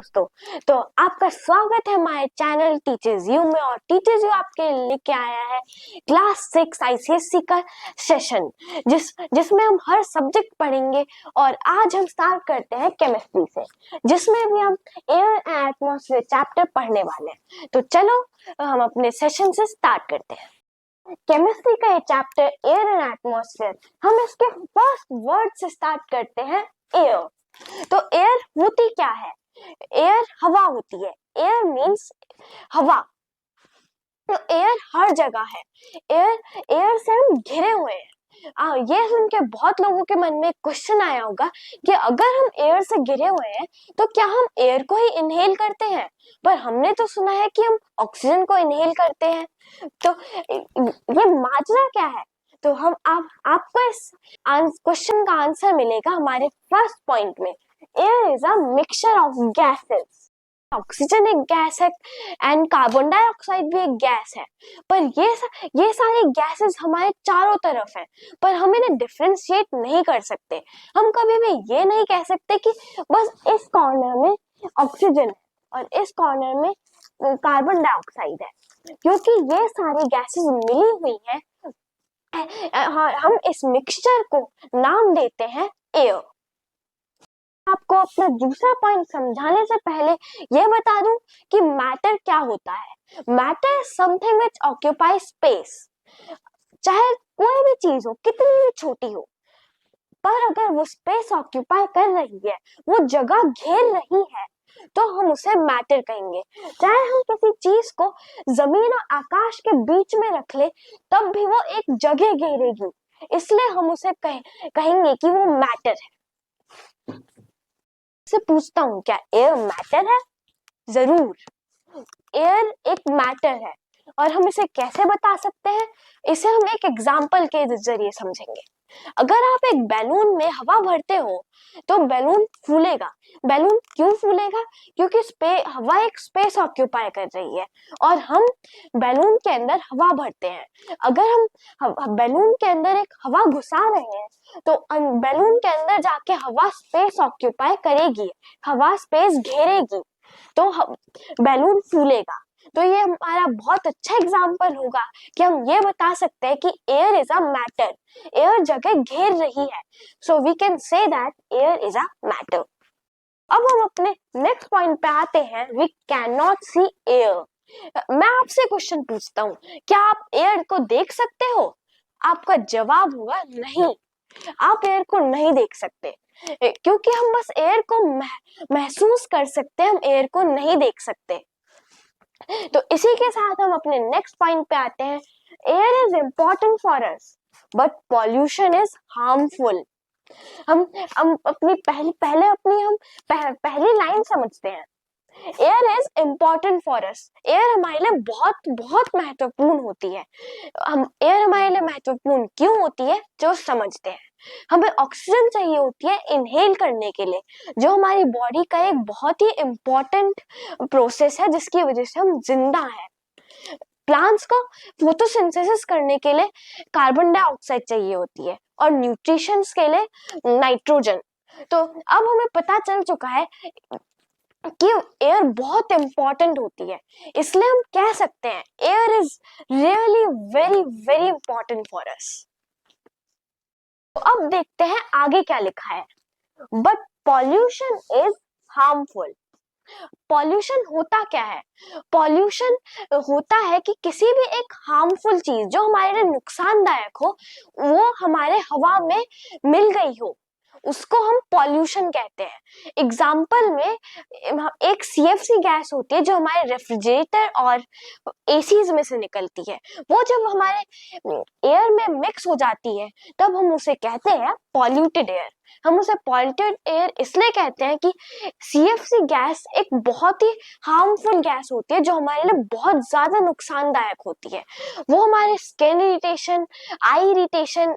दोस्तों, तो आपका स्वागत है हमारे चैनल टीचर्स यू में। और टीचर्स यू आपके लेके आया है क्लास 6 आईसीएससी का सेशन, जिसमें हम हर सब्जेक्ट पढ़ेंगे। और आज हम स्टार्ट करते हैं केमिस्ट्री से, जिसमें भी हम एयर एंड एटमॉस्फेयर चैप्टर पढ़ने वाले हैं। तो चलो हम अपने सेशन से स्टार्ट करते हैं। केमिस्ट्री का ये चैप्टर एयर एंड एटमॉस्फेयर, हम इसके फर्स्ट वर्ड से स्टार्ट करते हैं, एयर। तो एयर होती क्या है? एयर हवा होती है। एयर मीन्स हवा। तो एयर हर जगह है। एयर से हम घिरे हुए हैं। ये सुन के बहुत लोगों के मन में क्वेश्चन आया होगा कि अगर हम एयर से घिरे हुए हैं तो क्या हम एयर को ही इनहेल करते हैं? पर हमने तो सुना है कि हम ऑक्सीजन को इनहेल करते हैं। तो ये माजरा क्या है? तो हम आपको इस क्वेश्चन का आंसर मिलेगा हमारे फर्स्ट पॉइंट में। Air is a mixture of gases. Oxygen एक गैस है एंड कार्बन डाइऑक्साइड भी एक गैस है। पर ये सारी गैसेस हमारे चारों तरफ हैं, पर हम इन्हें डिफरेंशिएट नहीं कर सकते। हम कभी भी ये नहीं कह सकते कि बस इस कॉर्नर में ऑक्सीजन है और इस कॉर्नर में कार्बन डाइऑक्साइड है, क्योंकि ये सारी गैसेस मिली हुई हैं। हम इस मिक्सचर को नाम देते हैं एयर। आपको अपना दूसरा पॉइंट समझाने से पहले यह बता दूं कि मैटर क्या होता है। Matter is something which occupy space. चाहे कोई भी चीज हो, कितनी भी छोटी हो, पर अगर वो स्पेस ऑक्यूपाई कर रही है, वो जगह घेर रही है, तो हम उसे मैटर कहेंगे। चाहे हम किसी चीज को जमीन और आकाश के बीच में रख ले, तब भी वो एक जगह घेरेगी, इसलिए हम उसे कहेंगे कि वो मैटर है। से पूछता हूँ, क्या एयर मैटर है? जरूर, एयर एक मैटर है। और हम इसे कैसे बता सकते हैं? इसे हम एक एग्जाम्पल के जरिए समझेंगे। अगर आप एक बैलून में हवा भरते हो तो बैलून फूलेगा। बैलून क्यों फूलेगा? क्योंकि हवा एक स्पेस ऑक्यूपाई कर रही है और हम बैलून के अंदर हवा भरते हैं। अगर हम बैलून के अंदर एक हवा घुसा रहे हैं तो बैलून के अंदर जाके हवा स्पेस ऑक्यूपाई करेगी, हवा स्पेस घेरेगी, तो बैलून फूलेगा। तो ये हमारा बहुत अच्छा एग्जाम्पल होगा कि हम ये बता सकते हैं कि air is a matter. Air जगह घेर रही है, so we can say that air is a matter. अब हम अपने नेक्स्ट पॉइंट पे आते हैं, we can not see air. मैं आपसे क्वेश्चन पूछता हूँ, क्या आप एयर को देख सकते हो? आपका जवाब होगा नहीं, आप एयर को नहीं देख सकते, क्योंकि हम बस एयर को महसूस कर सकते हैं, हम एयर को नहीं देख सकते। तो इसी के साथ हम अपने नेक्स्ट पॉइंट पे आते हैं, air is important for us but pollution is harmful. हम अपनी पहली लाइन समझते हैं। Air is important for us. Air हमारे लिए बहुत बहुत महत्वपूर्ण होती है। एयर हमारे लिए महत्वपूर्ण क्यों होती है, जो समझते हैं। हमें ऑक्सीजन चाहिए होती है इनहेल करने के लिए, जो हमारी बॉडी का एक बहुत ही इम्पोर्टेंट प्रोसेस है, जिसकी वजह से हम जिंदा हैं। प्लांट्स को फोटोसिंथेसिस करने के लिए कार्बन डाइऑक्साइड चाहिए होती है और न्यूट्रिशंस के लिए नाइट्रोजन। तो अब हमें पता चल चुका है कि एयर बहुत इंपॉर्टेंट होती है, इसलिए हम कह सकते हैं air is really very very important for us. तो अब देखते हैं आगे क्या लिखा है, but pollution is harmful. Pollution होता क्या है? पॉल्यूशन होता है कि किसी भी एक हार्मफुल चीज जो हमारे लिए नुकसानदायक हो, वो हमारे हवा में मिल गई हो, उसको हम पॉल्यूशन कहते हैं। एग्जाम्पल में एक सीएफसी गैस होती है जो हमारे रेफ्रिजरेटर और एसीज में से निकलती है। वो जब हमारे एयर में मिक्स हो जाती है, तब हम उसे कहते हैं पॉल्यूटेड एयर। हम उसे पॉल्यूटेड एयर इसलिए कहते हैं कि सीएफसी गैस एक बहुत ही हार्मफुल गैस होती है, जो हमारे लिए बहुत ज्यादा नुकसानदायक होती है। वो हमारे skin irritation, I irritation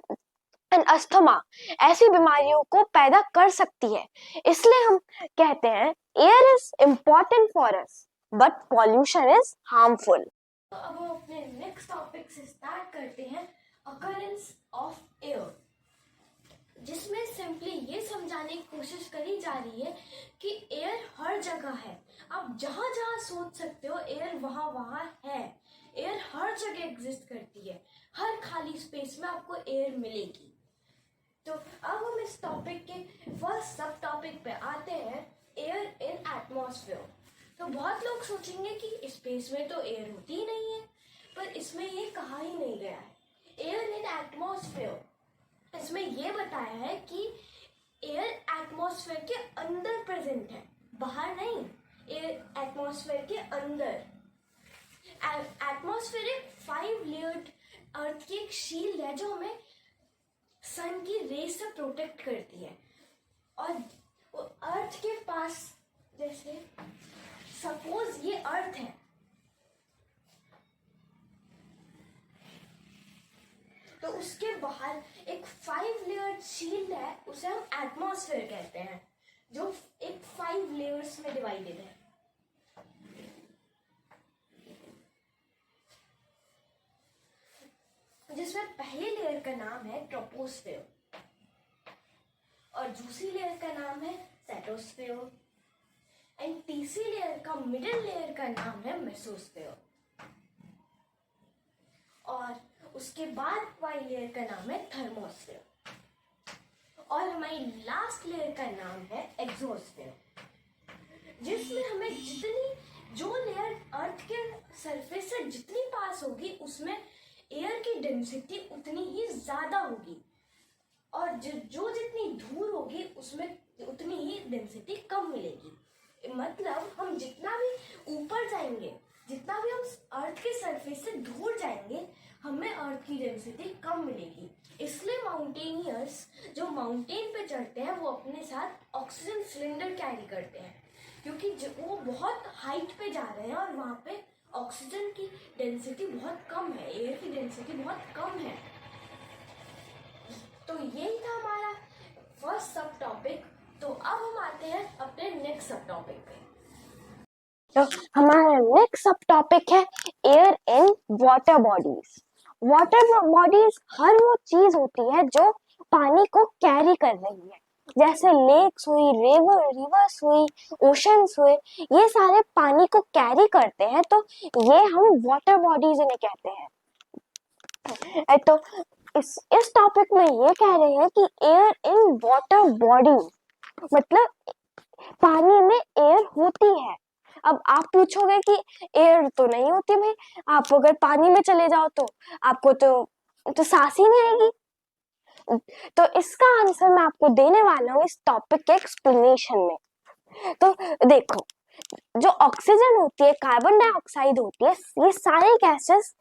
and asthma ऐसी बीमारियों को पैदा कर सकती है। इसलिए हम कहते हैं air is important for us but pollution is harmful. अब हम अपने नेक्स्ट टॉपिक से स्टार्ट करते हैं, अकरेंस ऑफ एयर, जिसमें सिंपली ये समझाने की कोशिश करी जा रही है कि एयर हर जगह है। आप जहाँ जहाँ सोच सकते हो एयर वहाँ वहाँ है। एयर हर जगह एग्जिस्ट करती है, हर खाली स्पेस में आपको एयर मिलेगी। तो अब हम इस टॉपिक के फर्स्ट सब टॉपिक पे आते हैं, एयर इन एटमॉस्फेयर। तो बहुत लोग सोचेंगे कि स्पेस में तो एयर होती ही नहीं है, पर इसमें ये कहा ही नहीं गया है। एयर इन एटमॉस्फेयर, इसमें ये बताया है कि एयर एटमॉस्फेयर के अंदर प्रेजेंट है, बाहर नहीं, एयर एटमॉस्फेयर के अंदर। एटमॉस्फेयर एक 5 लेयर्ड अर्थ की एक शील्ड है जो हमें सन की रेस से प्रोटेक्ट करती है। और अर्थ के पास, जैसे सपोज ये अर्थ है, तो उसके बाहर एक 5 लेयर्ड शील्ड है, उसे हम एटमॉस्फेयर कहते हैं, जो एक 5 लेयर्स में डिवाइडेड है। जिसमें पहले लेयर का नाम है ट्रोपोस्फेयर और दूसरी लेयर का नाम है स्ट्रेटोस्फेयर एंड तीसरी लेयर का मिडिल लेयर का नाम है मेसोस्फेयर और उसके बाद वाली लेयर का नाम है थर्मोस्फेयर और हमारी लास्ट लेयर का नाम है एक्सोस्फेयर, जिसमें हमें जितनी जो लेयर अर्थ के सरफेस से जितनी पास होगी उसमें एयर की डेंसिटी उतनी ही ज्यादा होगी और जो जितनी दूर होगी उसमें उतनी ही डेंसिटी कम मिलेगी। मतलब हम जितना भी ऊपर जाएंगे, जितना भी हम अर्थ के सरफेस से दूर जाएंगे, हमें अर्थ की डेंसिटी कम मिलेगी। इसलिए माउंटेनियर्स जो माउंटेन पे चढ़ते हैं वो अपने साथ ऑक्सीजन सिलेंडर कैरी करते हैं, क्योंकि वो बहुत हाइट पे जा रहे हैं और वहाँ पे ऑक्सीजन की डेंसिटी बहुत कम है, एयर की डेंसिटी बहुत कम है। तो यही था हमारा फर्स्ट सब टॉपिक। तो अब हम आते हैं अपने नेक्स्ट सब टॉपिक पे। तो हमारा नेक्स्ट सब टॉपिक है air in water bodies. Water bodies हर वो चीज होती है जो पानी को कैरी कर रही है, जैसे लेक्स हुई, रिवर्स हुई, ओशंस हुए, ये सारे पानी को कैरी करते हैं, तो ये हम वाटर बॉडीज इन्हें कहते हैं। तो इस टॉपिक में ये कह रहे हैं कि एयर इन वाटर बॉडीज मतलब पानी में एयर होती है। अब आप पूछोगे कि एयर तो नहीं होती भाई, आप अगर पानी में चले जाओ तो आपको तो सांस ही नहीं आएगी। तो इसका आंसर मैं आपको देने वाला हूँ इस टॉपिक के एक्सप्लेनेशन में। तो देखो, जो ऑक्सीजन होती है, कार्बन डाइऑक्साइड होती है, ये सारे गैसेस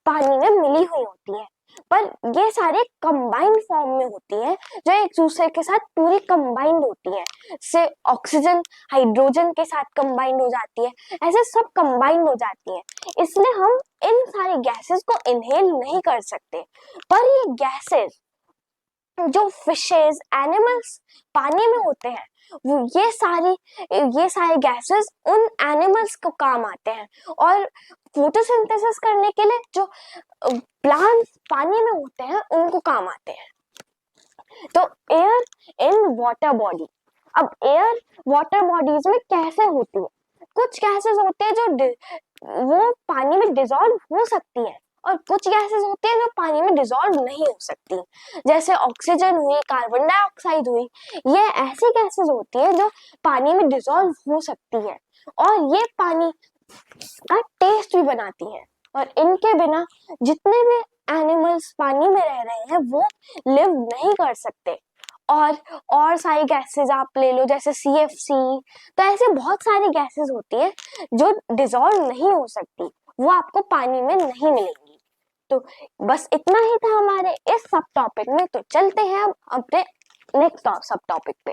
पानी में मिली हुई होती है, पर ये सारे कंबाइंड फॉर्म में होती है, जो एक दूसरे के साथ पूरी कंबाइंड होती है। से ऑक्सीजन हाइड्रोजन के साथ कंबाइंड हो जाती है, ऐसे सब कंबाइंड हो जाती है। इसलिए हम इन सारी गैसेस को इनहेल नहीं कर सकते। पर ये गैसेस जो फिशेस, एनिमल्स पानी में होते हैं, वो ये सारे गैसेस उन एनिमल्स को काम आते हैं और फोटोसिंथेसिस करने के लिए जो प्लांट्स पानी में होते हैं उनको काम आते हैं। तो एयर इन वाटर बॉडी, अब एयर वाटर बॉडीज में कैसे होती है? कुछ गैसेस होते हैं जो वो पानी में डिसॉल्व हो सकती है और कुछ गैसेस होती है जो पानी में डिसॉल्व नहीं हो सकती, जैसे ऑक्सीजन हुई, कार्बन डाइऑक्साइड हुई। ये ऐसी गैसेस होती है जो पानी में डिसॉल्व हो सकती है और ये पानी का टेस्ट भी बनाती है और इनके बिना जितने भी एनिमल्स पानी में रह रहे हैं वो लिव नहीं कर सकते। और सारी गैसेस आप ले लो, जैसे CFC, तो ऐसे बहुत सारी गैसेस होती है जो डिसॉल्व नहीं हो सकती, वो आपको पानी में नहीं मिलेंगी। तो बस इतना ही था हमारे इस सब टॉपिक में। तो चलते हैं अब अपने नेक्स्ट सब टॉपिक पे।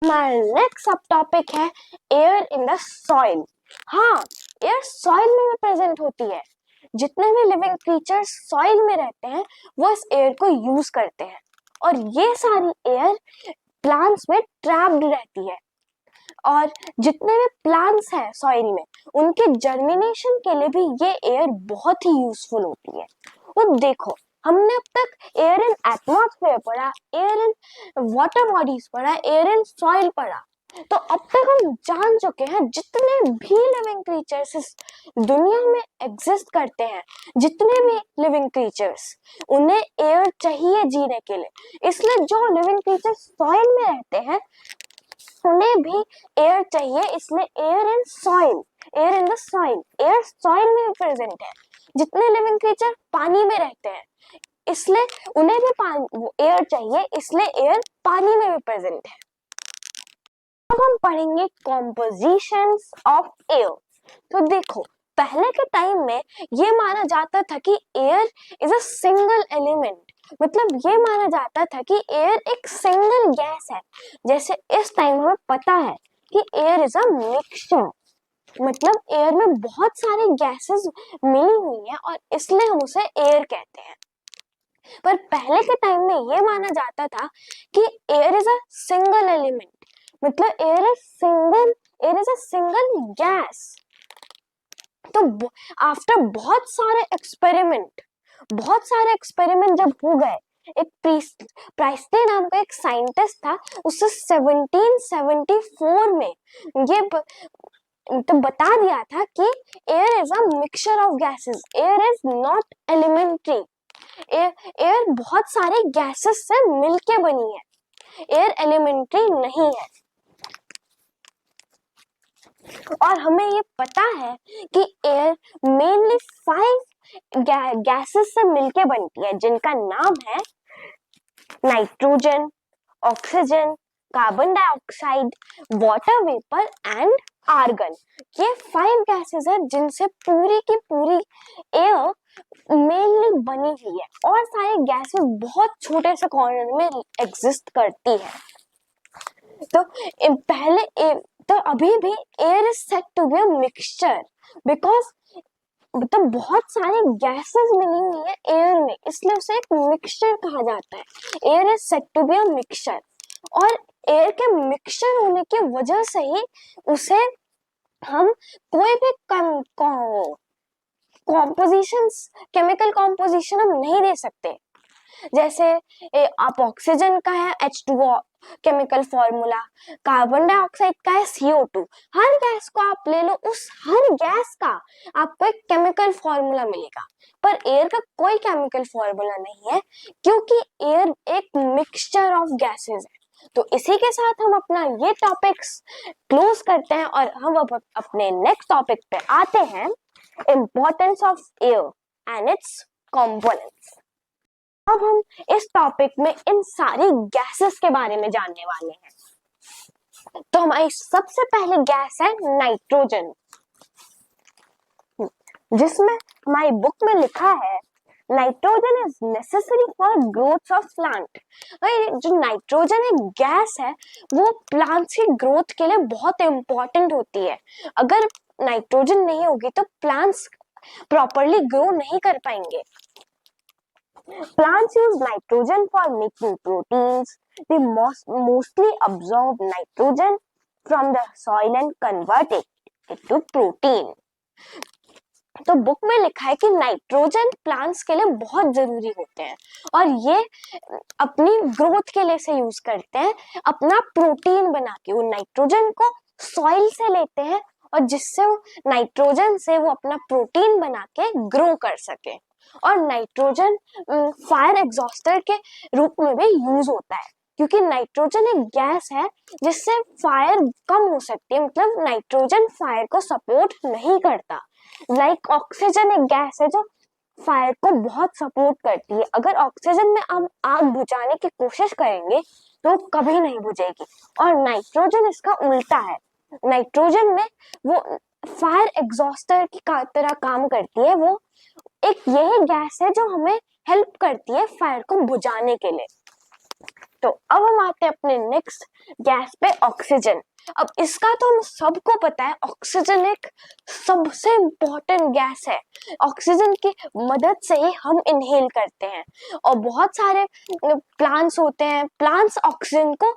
हमारा नेक्स्ट सब टॉपिक है एयर इन द सॉइल। हाँ, एयर सॉइल में भी प्रेजेंट होती है। जितने भी लिविंग क्रीचर्स सॉइल में रहते हैं वो इस एयर को यूज करते हैं और ये सारी एयर प्लांट्स में ट्रैप्ड रहती है और जितने भी प्लांट्स हैं सॉइल में उनके जर्मिनेशन के लिए भी ये एयर बहुत ही यूजफुल होती है। और देखो, हमने अब तक एयर इन एटमॉस्फेयर पढ़ा, एयर इन वाटर बॉडीज पढ़ा, एयर इन सॉइल पढ़ा, तो अब तक हम जान चुके हैं जितने भी लिविंग क्रीचर्स इस दुनिया में एग्जिस्ट करते हैं, जितने भी लिविंग क्रीचर्स, उन्हें एयर चाहिए जीने के लिए। इसलिए जो लिविंग क्रीचर्स सॉइल में रहते हैं उन्हें भी एयर चाहिए, इसलिए air in soil, air in the soil, air soil में प्रेजेंट है। जितने लिविंग क्रीचर पानी में रहते हैं इसलिए उन्हें भी एयर चाहिए, इसलिए एयर पानी में भी प्रेजेंट है। अब हम पढ़ेंगे कॉम्पोजिशंस ऑफ एयर। तो देखो, पहले के टाइम में ये माना जाता था कि air is a single element, मतलब ये माना जाता था कि एयर एक सिंगल गैस है। जैसे इस टाइम हमें पता है कि एयर इज अ मिक्सचर, मतलब एयर में बहुत सारी गैसेस मिली हुई हैं और इसलिए हम उसे एयर कहते हैं। पर पहले के टाइम में ये माना जाता था कि air is a single element, मतलब air is a single gas. तो आफ्टर बहुत सारे एक्सपेरिमेंट जब हो गए, एक प्रिस्टली नाम का एक साइंटिस्ट था, उसने 1774 में ये तो बता दिया था कि air is a mixture of gases, air is not elementary, air बहुत सारे गैसेस से मिलके बनी है, एयर एलिमेंट्री नहीं है। और हमें ये पता है कि एयर मेनली 5 गैसेस से मिलके बनती है, जिनका नाम है nitrogen, oxygen, carbon dioxide, water vapour and argon. ये 5 गैसेस है जिनसे पूरी की पूरी एयर मेनली बनी हुई है, और सारी गैसेस बहुत छोटे से कॉर्नर में एग्जिस्ट करती है। तो तो अभी भी air is said to be a mixture because तो बहुत सारी गैसेस मिली हुई है एयर में, इसलिए उसे एक मिक्सचर कहा जाता है। Air is said to be a mixture, और एयर के मिक्सचर होने की वजह से ही उसे हम कोई भी कॉम्पोजिशंस, केमिकल कॉम्पोजिशन हम नहीं दे सकते। जैसे आप ऑक्सीजन का है H2O chemical formula, carbon dioxide का है CO2, हर गैस को आप ले लो, उस हर गैस का आपको एक केमिकल फॉर्मूला मिलेगा। पर एयर का कोई केमिकल फॉर्मूला नहीं है, क्योंकि एयर एक मिक्सचर ऑफ गैसेस है। तो इसी के साथ हम अपना ये टॉपिक्स क्लोज करते हैं और हम अब अपने नेक्स्ट टॉपिक पे आते हैं, importance of air and it's components. अब हम इस टॉपिक में इन सारी गैसेस के बारे में जानने वाले हैं। तो हमारी सबसे पहली गैस है नाइट्रोजन, जिसमें हमारी बुक में लिखा है nitrogen is necessary for growth of plant. जो नाइट्रोजन एक गैस है वो प्लांट्स की ग्रोथ के लिए बहुत इंपॉर्टेंट होती है। अगर नाइट्रोजन नहीं होगी तो प्लांट्स प्रॉपरली ग्रो नहीं कर पाएंगे। Plants use nitrogen for making proteins. They mostly absorb nitrogen from the soil and convert it into protein. तो बुक में लिखा है कि नाइट्रोजन प्लांट्स के लिए बहुत जरूरी होते हैं और ये अपनी ग्रोथ के लिए से यूज करते हैं, अपना प्रोटीन बना के। वो नाइट्रोजन को सॉइल से लेते हैं और जिससे वो नाइट्रोजन से वो अपना प्रोटीन बना के ग्रो कर सके। और नाइट्रोजन फायर एग्जॉस्टर के रूप में भी यूज होता है, क्योंकि नाइट्रोजन एक गैस है जिससे फायर कम हो सकती है, मतलब नाइट्रोजन फायर को सपोर्ट नहीं करता। लाइक ऑक्सीजन एक गैस है जो फायर को बहुत सपोर्ट करती है। अगर ऑक्सीजन में हम आग बुझाने की कोशिश करेंगे तो कभी नहीं बुझेगी, और नाइट्रोजन इसका उल्टा है। नाइट्रोजन में वो फायर एग्जॉस्टर की तरह काम करती है, वो एक यही गैस है जो हमें हेल्प करती है फायर को बुझाने के लिए। तो अब हम आते हैं अपने नेक्स्ट गैस पे, ऑक्सीजन। अब इसका तो हम सबको पता है, ऑक्सीजन एक सबसे इम्पोर्टेंट गैस है। ऑक्सीजन की मदद से ही हम इनहेल करते हैं, और बहुत सारे प्लांट्स होते हैं, प्लांट्स ऑक्सीजन को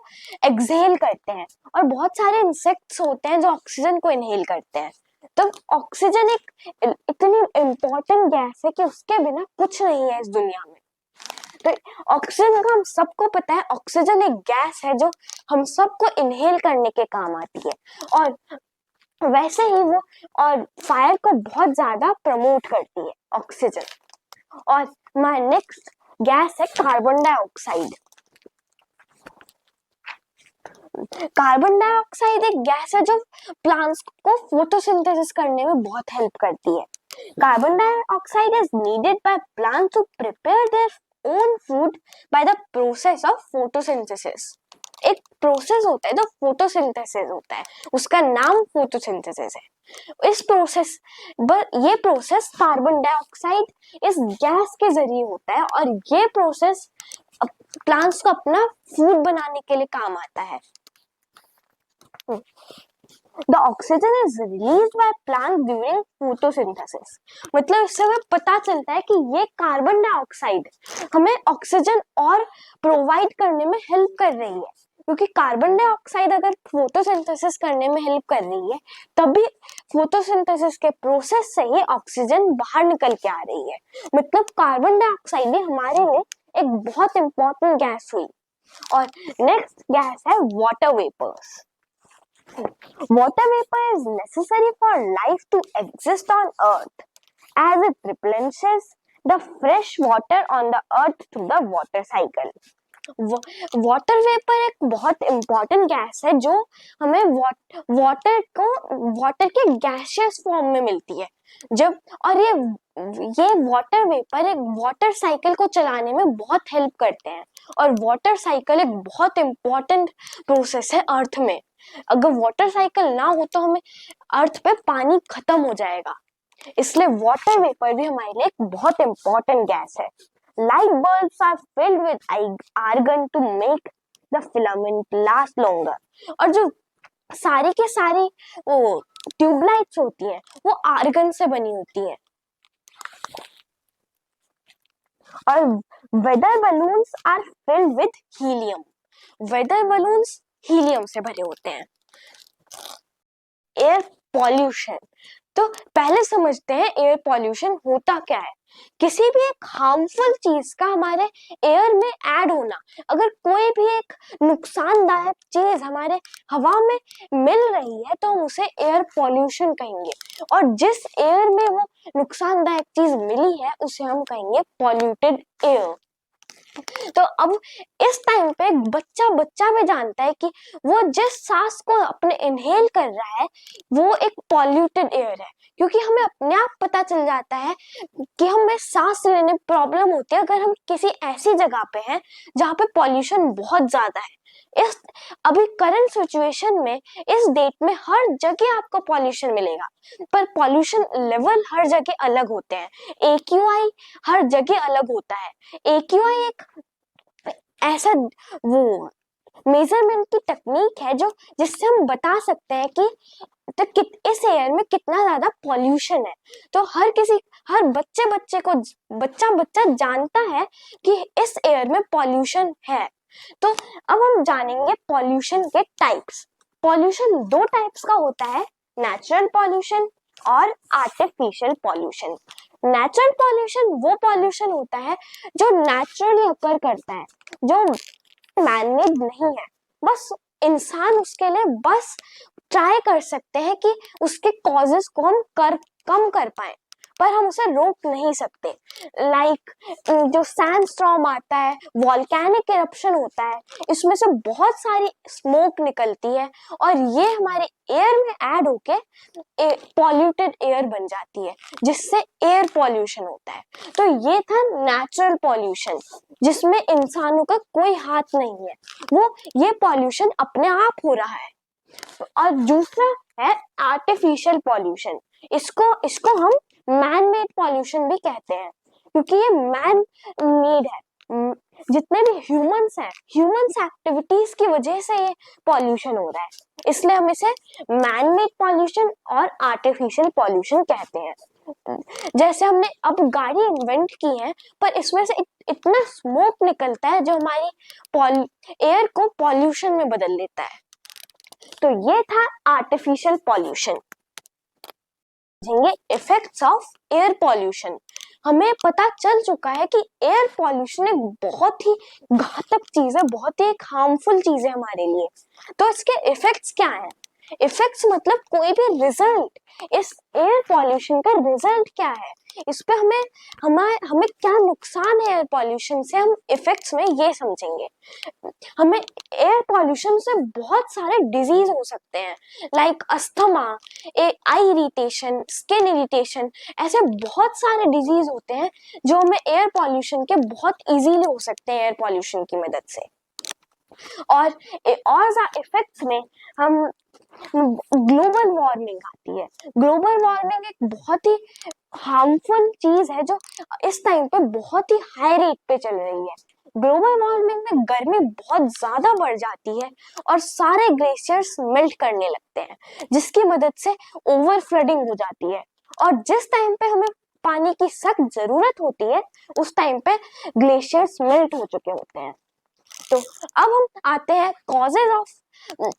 एक्सहेल करते हैं, और बहुत सारे इंसेक्ट्स होते हैं जो ऑक्सीजन को इनहेल करते हैं। तो ऑक्सीजन एक इतनी इम्पोर्टेंट गैस है कि उसके बिना कुछ नहीं है इस दुनिया में। तो ऑक्सीजन का हम सबको पता है, ऑक्सीजन एक गैस है जो हम सबको इनहेल करने के काम आती है, और वैसे ही वो और फायर को बहुत ज्यादा प्रमोट करती है ऑक्सीजन। और माय नेक्स्ट गैस है कार्बन डाइऑक्साइड। कार्बन डाइऑक्साइड एक गैस है जो प्लांट्स को फोटोसिंथेसिस करने में बहुत हेल्प करती है। Carbon dioxide is needed by plant to prepare their own food by the process of photosynthesis. एक प्रोसेस होता है जो फोटोसिंथेसिस होता है, उसका नाम फोटोसिंथेसिस है। इस प्रोसेस ये प्रोसेस कार्बन डाइऑक्साइड इस गैस के जरिए होता है, और ये प्रोसेस प्लांट्स को अपना फूड बनाने के लिए काम आता है। The oxygen is released by plant during photosynthesis। मतलब इससे हमें पता चलता है कि ये कार्बन डाइऑक्साइड हमें ऑक्सीजन और प्रोवाइड करने में हेल्प कर रही है, क्योंकि कार्बन डाइऑक्साइड अगर फोटोसिंथेसिस करने में हेल्प कर रही है तभी फोटोसिंथेसिस के प्रोसेस से ही ऑक्सीजन बाहर निकल के आ रही है। मतलब कार्बन डाइऑक्साइड भी हमारे लिए एक बहुत इंपॉर्टेंट गैस हुई। और नेक्स्ट गैस है water vapours. Water vapor is necessary for life to exist on Earth, as it replenishes the fresh water on the Earth through the water cycle। Water vapour एक बहुत important gas है जो हमें water के gaseous form में मिलती है जब, और ये वाटर वेपर एक वाटर साइकिल को चलाने में बहुत हेल्प करते हैं। और वाटर साइकिल एक बहुत इंपॉर्टेंट प्रोसेस है अर्थ में। अगर वाटर साइकिल ना हो तो हमें अर्थ पे पानी खत्म हो जाएगा, इसलिए वाटर वेपर भी हमारे लिए एक बहुत इंपॉर्टेंट गैस है। Light bulbs are filled with argon to make the filament last longer। और जो सारी के सारी वो ट्यूबलाइट्स होती हैं वो आर्गन से बनी होती हैं। और weather balloons are filled with helium. Weather balloons helium से भरे होते हैं। एयर पॉल्यूशन, तो पहले समझते हैं एयर पॉल्यूशन होता क्या है। किसी भी एक हार्मफुल चीज का हमारे एयर में ऐड होना, अगर कोई भी एक नुकसानदायक चीज हमारे हवा में मिल रही है तो हम उसे एयर पॉल्यूशन कहेंगे, और जिस एयर में वो नुकसानदायक चीज मिली है उसे हम कहेंगे पॉल्यूटेड एयर। तो अब इस टाइम पे बच्चा भी जानता है कि वो जिस सांस को अपने इनहेल कर रहा है वो एक पॉल्यूटेड एयर है, क्योंकि हमें अपने आप पता चल जाता है कि हमें सांस लेने में प्रॉब्लम होती है अगर हम किसी ऐसी जगह पे हैं जहाँ पे पॉल्यूशन बहुत ज्यादा है। इस अभी करंट सिचुएशन में इस डेट में हर जगह आपको पॉल्यूशन मिलेगा, पर पॉल्यूशन लेवल हर जगह अलग होते हैं। AQI हर जगह अलग होता है। AQI एक ऐसा वो मेजरमेंट की टेक्निक है जो जिससे हम बता सकते हैं कि तो इस एयर में कितना ज्यादा पॉल्यूशन है। तो हर बच्चा जानता है कि इस एयर में पॉल्यूशन है। तो अब हम जानेंगे पॉल्यूशन के टाइप्स। पॉल्यूशन दो टाइप्स का होता है, नेचुरल पॉल्यूशन और आर्टिफिशियल पॉल्यूशन। नेचुरल पॉल्यूशन वो पॉल्यूशन होता है जो नेचुरली अकर करता है, जो मैनमेड नहीं है। बस इंसान उसके लिए बस ट्राई कर सकते हैं कि उसके कॉजेस को हम कम कर पाए, पर हम उसे रोक नहीं सकते। लाइक जो सैंडस्टॉर्म आता है, वॉल्केनिक इरप्शन होता है, इसमें से बहुत सारी स्मोक निकलती है और ये हमारे एयर में ऐड होके पॉल्यूटेड एयर बन जाती है, जिससे एयर पॉल्यूशन होता है। तो ये था नेचुरल पॉल्यूशन जिसमें इंसानों का कोई हाथ नहीं है, वो ये पॉल्यूशन अपने आप हो रहा है। और दूसरा है आर्टिफिशियल पॉल्यूशन। इसको हम मैन मेड पॉल्यूशन भी कहते हैं, क्योंकि ये मैन मेड है। जितने भी ह्यूमंस एक्टिविटीज की वजह से ये पॉल्यूशन हो रहा है, इसलिए हम इसे मैन मेड पॉल्यूशन और आर्टिफिशियल पॉल्यूशन कहते हैं। जैसे हमने अब गाड़ी इन्वेंट की है, पर इसमें से इतना स्मोक निकलता है जो हमारी एयर को पॉल्यूशन में बदल देता है। तो ये था artificial pollution. Effects of air pollution. हमें पता चल चुका है कि एयर पॉल्यूशन एक बहुत ही घातक चीज है, बहुत ही एक हार्मफुल चीज है हमारे लिए। तो इसके इफेक्ट्स क्या हैं? इफेक्ट्स मतलब कोई भी रिजल्ट, इस एयर पॉल्यूशन का रिजल्ट क्या है, इस पे हमें क्या नुकसान है एयर पॉल्यूशन से, हम इफेक्ट्स में ये समझेंगे। हमें एयर पॉल्यूशन से बहुत सारे डिजीज हो सकते हैं, लाइक अस्थमा, आई इरिटेशन, स्किन इरिटेशन, ऐसे बहुत सारे डिजीज होते हैं जो हमें एयर पॉल्यूशन के बहुत इजीली हो सकते हैं एयर पॉल्यूशन की मदद से। और इफेक्ट्स में हम ग्लोबल वार्मिंग आती है। ग्लोबल वार्मिंग एक बहुत ही हार्मफुल चीज है जो इस टाइम पे बहुत ही हाई रेट पे चल रही है। ग्लोबल वार्मिंग में गर्मी बहुत ज्यादा बढ़ जाती है और सारे ग्लेशियर्स मेल्ट करने लगते हैं, जिसकी मदद से ओवर फ्लडिंग हो जाती है। और जिस टाइम पे हमें पानी की सख्त जरूरत होती है, उस टाइम पे ग्लेशियर्स मेल्ट हो चुके होते हैं। तो अब हम आते हैं causes of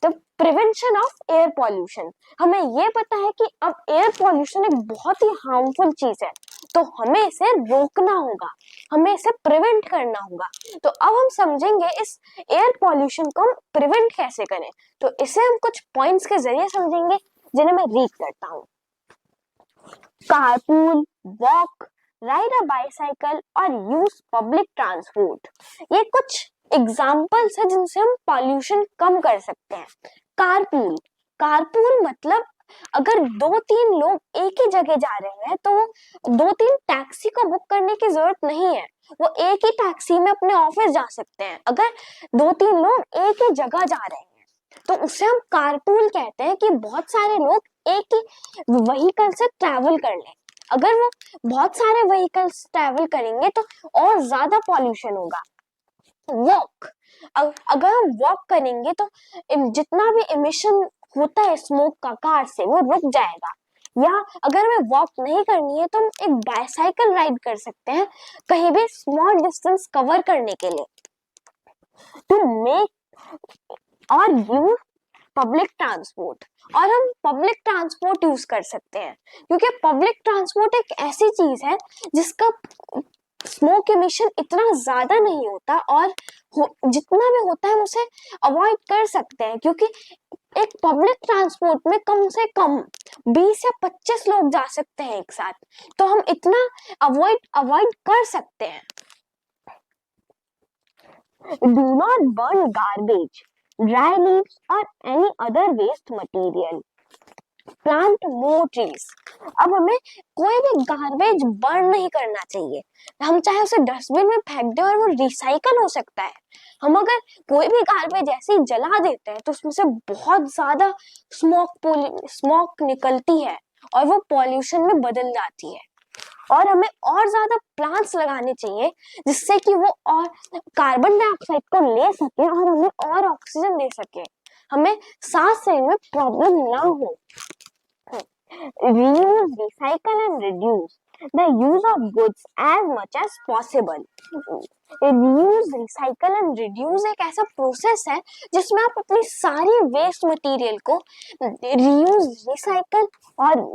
the prevention of air pollution. हमें ये पता है कि अब एयर पॉल्यूशन एक बहुत ही हार्मफुल चीज है, तो हमें इसे रोकना होगा, हमें इसे प्रिवेंट करना होगा। तो अब हम समझेंगे इस एयर पॉल्यूशन को हम प्रिवेंट कैसे करें। तो इसे हम कुछ पॉइंट्स के जरिए समझेंगे, जिन्हें मैं रीड करता हूँ। Carpool, walk, ride a bicycle और यूज पब्लिक ट्रांसपोर्ट, ये कुछ एग्जाम्पल्स है जिनसे हम पॉल्यूशन कम कर सकते हैं। कारपूल, कारपूल मतलब अगर 2-3 लोग एक ही जगह जा रहे हैं तो वो 2-3 टैक्सी को बुक करने की जरूरत नहीं है, वो एक ही टैक्सी में अपने ऑफिस जा सकते हैं। अगर 2-3 लोग एक ही जगह जा रहे हैं तो उसे हम कारपूल कहते हैं, कि बहुत सारे लोग एक ही व्हीकल से ट्रैवल कर लें। अगर वो बहुत सारे व्हीकल्स ट्रैवल करेंगे तो और ज्यादा पॉल्यूशन होगा। वॉक, अगर हम वॉक करेंगे तो जितना भी इमिशन होता है स्मोक का कार से, वो रुक जाएगा। या अगर हमें वॉक नहीं करनी है तो हम एक बाइसाइकिल राइड कर सकते हैं, कहीं भी स्मॉल डिस्टेंस कवर करने के लिए। टू मेक और यूज पब्लिक ट्रांसपोर्ट, और हम पब्लिक ट्रांसपोर्ट यूज कर सकते हैं, क्योंकि पब्लिक ट्रांसपोर्ट एक ऐसी चीज है जिसका स्मोक एमिशन इतना ज्यादा नहीं होता, और जितना भी होता है हम उसे अवॉइड कर सकते हैं, क्योंकि एक पब्लिक ट्रांसपोर्ट में कम से कम 20 या 25 लोग जा सकते हैं एक साथ, तो हम इतना अवॉइड कर सकते हैं। Do not burn garbage, dry leaves or any other waste material. Plant more trees. अब हमें कोई भी गार्बेज बर्न नहीं करना चाहिए, हम चाहे उसे डस्टबिन में फेंक दें और वो रिसाइकल हो सकता है। हम अगर कोई भी गार्बेज ऐसे ही जला देते हैं तो उसमें से बहुत ज्यादा स्मोक निकलती है और वो पॉल्यूशन में बदल जाती है। और हमें और ज्यादा प्लांट्स लगाने चाहिए, जिससे कि वो और कार्बन डाइऑक्साइड को ले सके और हमें और ऑक्सीजन दे सके, हमें सांस लेने में प्रॉब्लम ना हो। Reuse, recycle and reduce the use of goods as much as possible. Reuse, recycle and reduce एक ऐसा प्रोसेस है जिसमें आप अपनी सारी वेस्ट मटेरियल को reuse, recycle और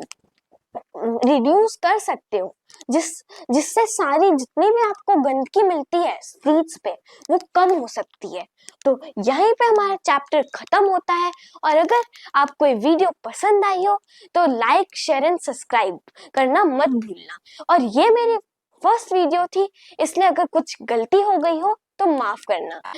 रिड्यूस कर सकते हो, जिससे सारी जितनी भी आपको गंदगी मिलती है स्ट्रीट्स पे, वो कम हो सकती है। तो यहीं पे हमारा चैप्टर खत्म होता है। और अगर आपको ये वीडियो पसंद आई हो तो लाइक, शेयर एंड सब्सक्राइब करना मत भूलना। और ये मेरी फर्स्ट वीडियो थी, इसलिए अगर कुछ गलती हो गई हो तो माफ करना।